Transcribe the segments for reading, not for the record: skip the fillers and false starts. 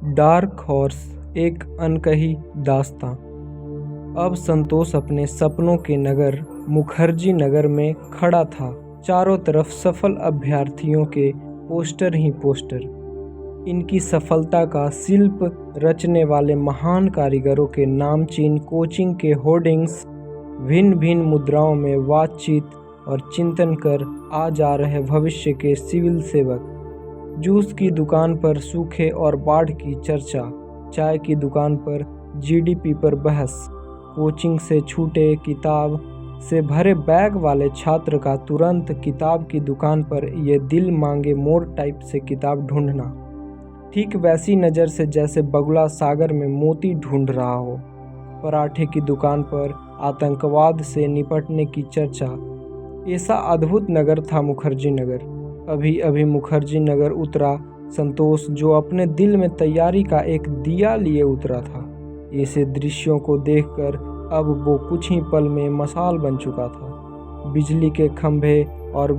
Dark horse एक अनकही दास्तां। अब संतोष अपने सपनों के नगर मुखर्जी नगर में खड़ा था। चारों तरफ सफल अभ्यर्थियों के पोस्टर ही पोस्टर। इनकी सफलता का शिल्प रचने वाले महान कारीगरों के नामचीन कोचिंग के होर्डिंग्स, भिन्न भिन्न मुद्राओं में बातचीत और चिंतन कर आ जा रहे भविष्य के सिविल सेवक। जूस की दुकान पर सूखे और बाढ़ की चर्चा, चाय की दुकान पर जीडीपी पर बहस, कोचिंग से छूटे किताब से भरे बैग वाले छात्र का तुरंत किताब की दुकान पर ये दिल मांगे मोर टाइप से किताब ढूंढना, ठीक वैसी नज़र से जैसे बगुला सागर में मोती ढूंढ रहा हो। पराठे की दुकान पर आतंकवाद से निपटने की चर्चा। ऐसा अद्भुत नगर था मुखर्जी नगर। अभी अभी मुखर्जी नगर उतरा संतोष, जो अपने दिल में तैयारी का एक दिया लिए उतरा था। ऐसे दृश्यों को देखकर अब वो कुछ ही पल में मसाल बन चुका था। बिजली के खंभे और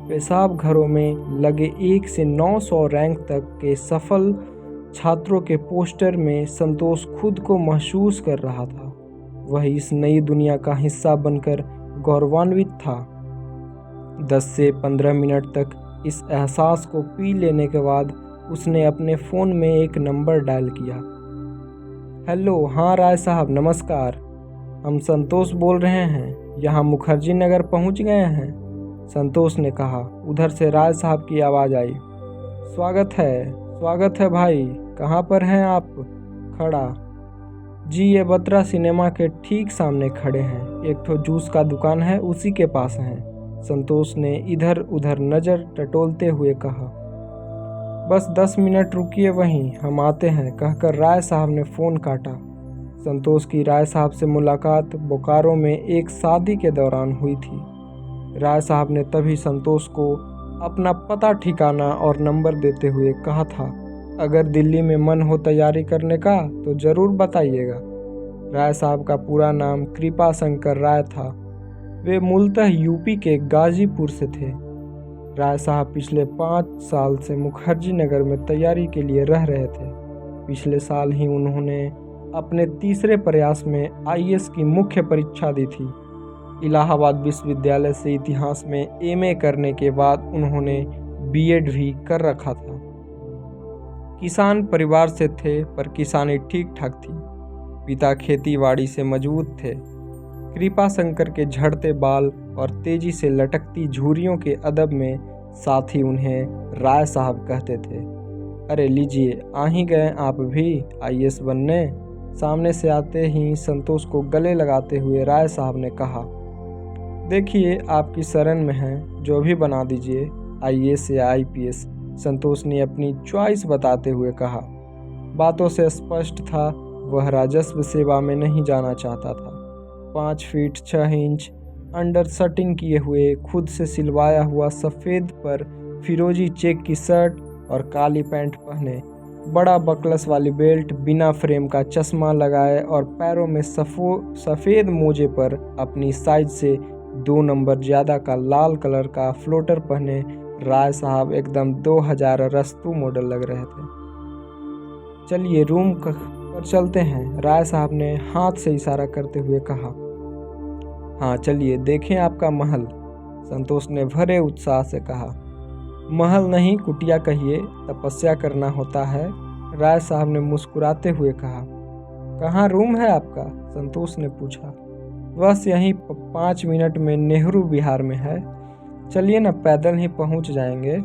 पेशाब घरों में लगे 1 से 900 रैंक तक के सफल छात्रों के पोस्टर में संतोष खुद को महसूस कर रहा था। वह इस नई दुनिया का हिस्सा बनकर गौरवान्वित था। 10 से 15 मिनट तक इस एहसास को पी लेने के बाद उसने अपने फ़ोन में एक नंबर डायल किया। हेलो, हाँ राय साहब, नमस्कार। हम संतोष बोल रहे हैं, यहाँ मुखर्जी नगर पहुँच गए हैं, संतोष ने कहा। उधर से राय साहब की आवाज़ आई। स्वागत है भाई, कहाँ पर हैं आप? खड़ा जी, ये बत्रा सिनेमा के ठीक सामने खड़े हैं। एक ठो जूस का दुकान है, उसी के पास हैं, संतोष ने इधर उधर नज़र टटोलते हुए कहा। बस 10 मिनट रुकिए, वहीं हम आते हैं, कहकर राय साहब ने फ़ोन काटा। संतोष की राय साहब से मुलाकात बोकारो में एक शादी के दौरान हुई थी। राय साहब ने तभी संतोष को अपना पता ठिकाना और नंबर देते हुए कहा था, अगर दिल्ली में मन हो तैयारी करने का तो ज़रूर बताइएगा। राय साहब का पूरा नाम कृपा शंकर राय था। वे मूलतः यूपी के गाजीपुर से थे। राय साहब पिछले 5 साल से मुखर्जी नगर में तैयारी के लिए रह रहे थे। पिछले साल ही उन्होंने अपने तीसरे प्रयास में आईएएस की मुख्य परीक्षा दी थी। इलाहाबाद विश्वविद्यालय से इतिहास में एमए करने के बाद उन्होंने बीएड भी कर रखा था। किसान परिवार से थे, पर किसानी ठीक ठाक थी। पिता खेतीबाड़ी से मजबूत थे। कृपा शंकर के झड़ते बाल और तेजी से लटकती झुर्रियों के अदब में साथी उन्हें राय साहब कहते थे। अरे लीजिए, आ ही गए आप भी आईएएस बनने। सामने से आते ही संतोष को गले लगाते हुए राय साहब ने कहा, देखिए आपकी शरण में है, जो भी बना दीजिए, आईएएस या आईपीएस, संतोष ने अपनी चॉइस बताते हुए कहा। बातों से स्पष्ट था वह राजस्व सेवा में नहीं जाना चाहता था। 5 फीट 6 इंच अंडर शर्टिंग किए हुए, खुद से सिलवाया हुआ सफ़ेद पर फिरोजी चेक की शर्ट और काली पैंट पहने, बड़ा बकलस वाली बेल्ट, बिना फ्रेम का चश्मा लगाए और पैरों में सफ़ेद मोजे पर अपनी साइज से 2 नंबर ज़्यादा का लाल कलर का फ्लोटर पहने राय साहब एकदम 2000 रस्तु मॉडल लग रहे थे। चलिए रूम पर चलते हैं, राय साहब ने हाथ से इशारा करते हुए कहा। हाँ चलिए, देखें आपका महल, संतोष ने भरे उत्साह से कहा। महल नहीं, कुटिया कहिए, तपस्या करना होता है, राय साहब ने मुस्कुराते हुए कहा। कहाँ रूम है आपका? संतोष ने पूछा। बस यहीं 5 मिनट में नेहरू विहार में है, चलिए ना, पैदल ही पहुंच जाएंगे,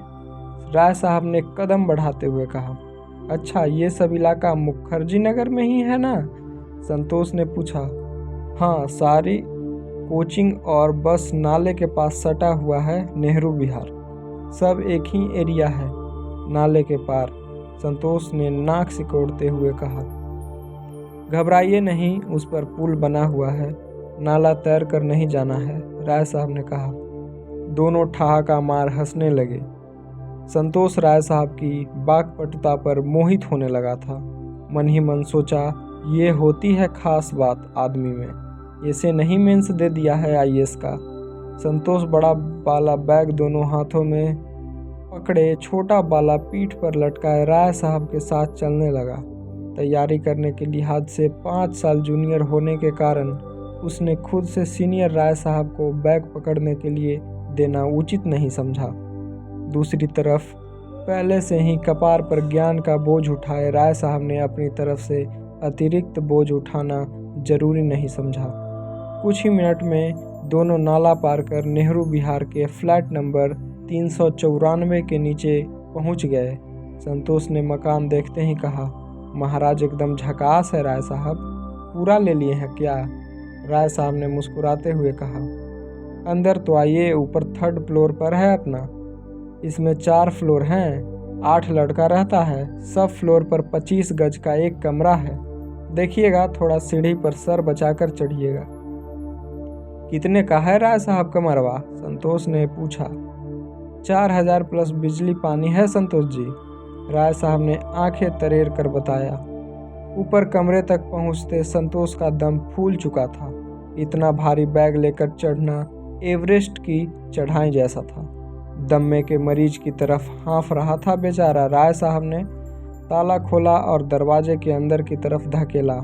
राय साहब ने कदम बढ़ाते हुए कहा। अच्छा, ये सब इलाका मुखर्जी नगर में ही है ना? संतोष ने पूछा। हाँ, सारी कोचिंग और बस नाले के पास सटा हुआ है नेहरू विहार, सब एक ही एरिया है, नाले के पार, संतोष ने नाक सिकोड़ते हुए कहा। घबराइए नहीं, उस पर पुल बना हुआ है, नाला तैर कर नहीं जाना है, राय साहब ने कहा। दोनों ठहाका मार हंसने लगे। संतोष राय साहब की वाक्पटुता पर मोहित होने लगा था। मन ही मन सोचा, ये होती है खास बात आदमी में, ऐसे नहीं मेंस दे दिया है आईएएस का। संतोष बड़ा वाला बैग दोनों हाथों में पकड़े छोटा बाला पीठ पर लटकाए राय साहब के साथ चलने लगा। तैयारी करने के लिहाज से 5 साल जूनियर होने के कारण उसने खुद से सीनियर राय साहब को बैग पकड़ने के लिए देना उचित नहीं समझा। दूसरी तरफ पहले से ही कपार पर ज्ञान का बोझ उठाए राय साहब ने अपनी तरफ से अतिरिक्त बोझ उठाना जरूरी नहीं समझा। कुछ ही मिनट में दोनों नाला पार कर नेहरू विहार के फ्लैट नंबर 394 के नीचे पहुंच गए। संतोष ने मकान देखते ही कहा, महाराज एकदम झकास है राय साहब, पूरा ले लिए हैं क्या? राय साहब ने मुस्कुराते हुए कहा, अंदर तो आइए, ऊपर 3rd फ्लोर पर है अपना। इसमें 4 फ्लोर हैं, 8 लड़का रहता है, सब फ्लोर पर 25 गज का एक कमरा है। देखिएगा थोड़ा सीढ़ी पर सर बचाकर चढ़िएगा। कितने का है राय साहब कमरवा? संतोष ने पूछा। 4000 प्लस बिजली पानी है संतोष जी, राय साहब ने आंखें तरेर कर बताया। ऊपर कमरे तक पहुंचते संतोष का दम फूल चुका था। इतना भारी बैग लेकर चढ़ना एवरेस्ट की चढ़ाई जैसा था। दम्मे के मरीज की तरफ हाँफ रहा था बेचारा। राय साहब ने ताला खोला और दरवाजे के अंदर की तरफ धकेला।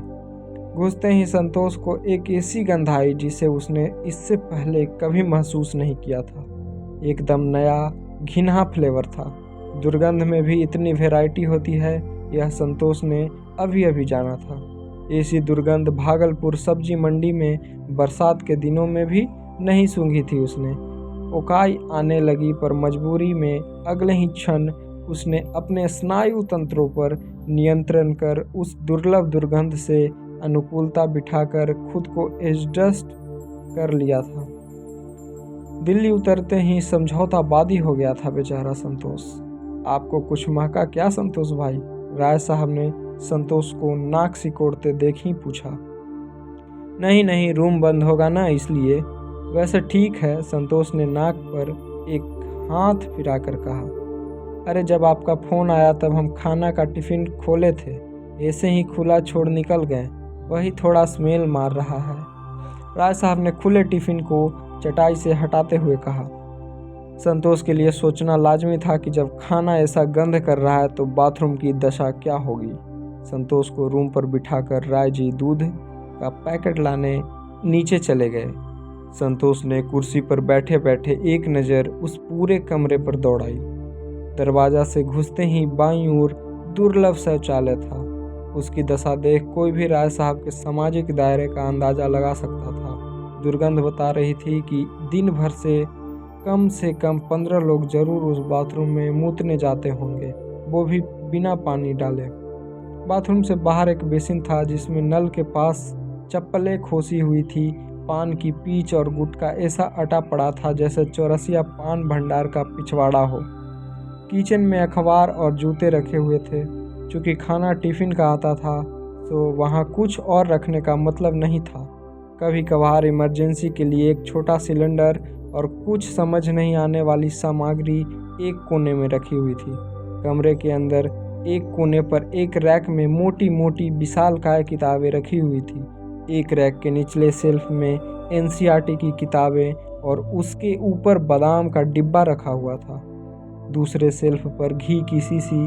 घुसते ही संतोष को एक ऐसी गंध आई जिसे उसने इससे पहले कभी महसूस नहीं किया था। एकदम नया घिनहा फ्लेवर था। दुर्गंध में भी इतनी वैरायटी होती है, यह संतोष ने अभी अभी जाना था। ऐसी दुर्गंध भागलपुर सब्जी मंडी में बरसात के दिनों में भी नहीं सूंघी थी उसने। ओकाई आने लगी पर मजबूरी में अगले ही क्षण उसने अपने स्नायु तंत्रों पर नियंत्रण कर उस दुर्लभ दुर्गंध से अनुकूलता बिठाकर खुद को एडजस्ट कर लिया था। दिल्ली उतरते ही समझौताबादी हो गया था बेचारा संतोष। आपको कुछ महका क्या संतोष भाई? राय साहब ने संतोष को नाक सिकोड़ते देख ही पूछा। नहीं नहीं, रूम बंद होगा ना इसलिए। वैसे ठीक है, संतोष ने नाक पर एक हाथ फिराकर कहा। अरे जब आपका फ़ोन आया तब हम खाना का टिफ़िन खोले थे, ऐसे ही खुला छोड़ निकल गए, वही थोड़ा स्मेल मार रहा है। राय साहब ने खुले टिफ़िन को चटाई से हटाते हुए कहा। संतोष के लिए सोचना लाजमी था कि जब खाना ऐसा गंध कर रहा है तो बाथरूम की दशा क्या होगी। संतोष को रूम पर बिठाकर राय जी दूध का पैकेट लाने नीचे चले गए। संतोष ने कुर्सी पर बैठे बैठे एक नज़र उस पूरे कमरे पर दौड़ाई। दरवाजा से घुसते ही बाईं ओर दुर्लभ शौचालय था। उसकी दशा देख कोई भी राय साहब के सामाजिक दायरे का अंदाज़ा लगा सकता था। दुर्गंध बता रही थी कि दिन भर से कम 15 लोग जरूर उस बाथरूम में मूतने जाते होंगे, वो भी बिना पानी डाले। बाथरूम से बाहर एक बेसिन था जिसमें नल के पास चप्पलें खोसी हुई थी। पान की पीच और गुटखा ऐसा अटा पड़ा था जैसे चौरसिया पान भंडार का पिछवाड़ा हो। किचन में अखबार और जूते रखे हुए थे। चूँकि खाना टिफ़िन का आता था तो वहाँ कुछ और रखने का मतलब नहीं था। कभी कभार इमरजेंसी के लिए एक छोटा सिलेंडर और कुछ समझ नहीं आने वाली सामग्री एक कोने में रखी हुई थी। कमरे के अंदर एक कोने पर एक रैक में मोटी मोटी विशालकाय किताबें रखी हुई थी। एक रैक के निचले शेल्फ में NCERT की किताबें और उसके ऊपर बादाम का डिब्बा रखा हुआ था। दूसरे शेल्फ पर घी की शीशी,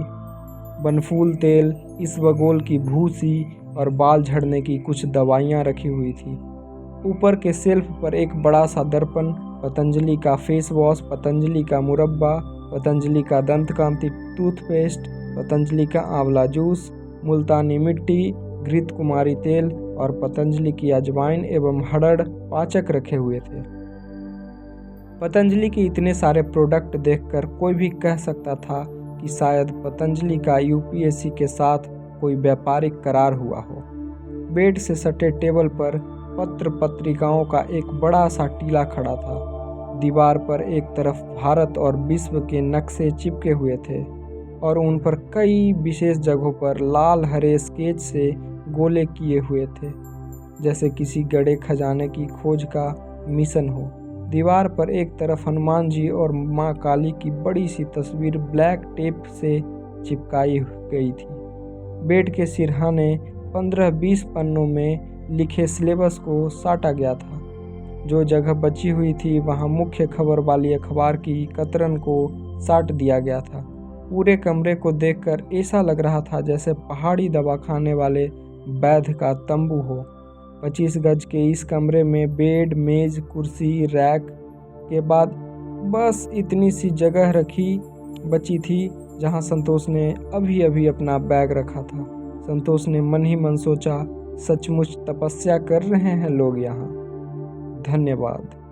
बनफूल तेल, इसबगोल की भूसी और बाल झड़ने की कुछ दवाइयाँ रखी हुई थी। ऊपर के शेल्फ पर एक बड़ा सा दर्पण, पतंजलि का फेस वॉश, पतंजलि का मुरब्बा, पतंजलि का दंत कांति टूथपेस्ट, पतंजलि का आंवला जूस, मुल्तानी मिट्टी, घृत कुमारी तेल और पतंजलि की अजवाइन एवं हड़ड़ पाचक रखे हुए थे। पतंजलि के इतने सारे प्रोडक्ट देखकर कोई भी कह सकता था कि शायद पतंजलि का UPSC के साथ कोई व्यापारिक करार हुआ हो। बेड से सटे टेबल पर पत्र पत्रिकाओं का एक बड़ा सा टीला खड़ा था। दीवार पर एक तरफ भारत और विश्व के नक्शे चिपके हुए थे और उन पर कई विशेष जगहों पर लाल हरे स्केच से गोले किए हुए थे, जैसे किसी गड़े खजाने की खोज का मिशन हो। दीवार पर एक तरफ हनुमान जी और माँ काली की बड़ी सी तस्वीर ब्लैक टेप से चिपकाई गई थी। बेड के सिरहाने 15-20 पन्नों में लिखे सिलेबस को साटा गया था। जो जगह बची हुई थी वहाँ मुख्य खबर वाली अखबार की कतरन को साट दिया गया था। पूरे कमरे को देखकर ऐसा लग रहा था जैसे पहाड़ी दवा खाने वाले वैद्य का तंबू हो। 25 गज के इस कमरे में बेड, मेज, कुर्सी, रैक के बाद बस इतनी सी जगह बची थी जहां संतोष ने अभी अभी अपना बैग रखा था। संतोष ने मन ही मन सोचा, सचमुच तपस्या कर रहे हैं लोग यहाँ। धन्यवाद।